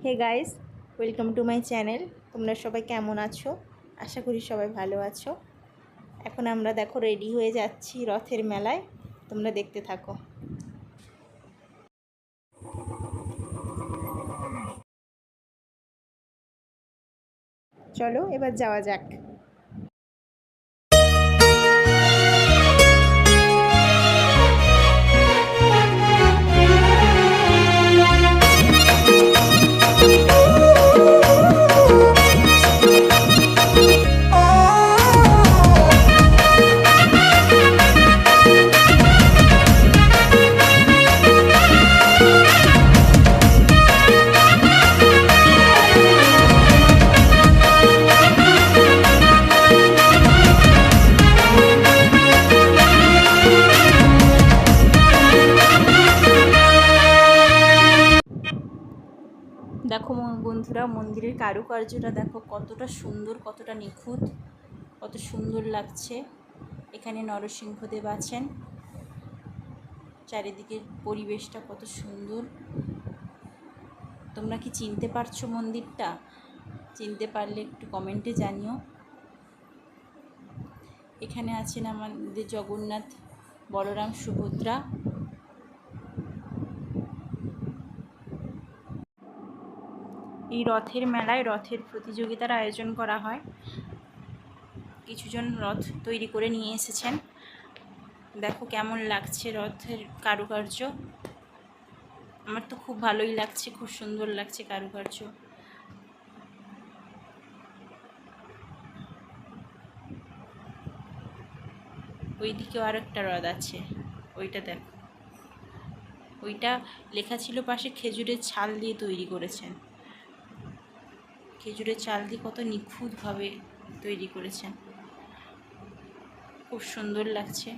Hey guys, welcome to my channel. তোমরা সবাই কেমন আছো? আশা করি সবাই ভালো আছো। এখন আমরা দেখো রেডি হয়ে যাচ্ছি রথের মেলায়। তোমরা দেখতে থাকো। চলো এবার যাওয়া যাক। দেখো বন্ধুরা, মন্দিরের কারুকার্যটা দেখো কতটা সুন্দর, কতটা নিখুঁত, কত সুন্দর লাগছে। এখানে নরসিংহদেব আছেন। চারিদিকের পরিবেশটা কত সুন্দর। তোমরা কি চিনতে পারছো মন্দিরটা? চিনতে পারলে একটু কমেন্টে জানিও। এখানে আছেন আমাদের জগন্নাথ, বলরাম, সুভদ্রা। এই রথের মেলায় রথের প্রতিযোগিতার আয়োজন করা হয়। কিছুজন রথ তৈরি করে নিয়ে এসেছেন। দেখো কেমন লাগছে রথের কারুকার্য। আমার তো খুব ভালোই লাগছে, খুব সুন্দর লাগছে কারুকার্য। ওইদিকেও আর একটা রথ আছে, ওইটা দেখো। ওইটা লেখা ছিল পাশে খেজুরের ছাল দিয়ে তৈরি করেছেন। খেজুরের চাল দিয়ে কত নিখুঁতভাবে তৈরি করেছেন, খুব সুন্দর লাগছে।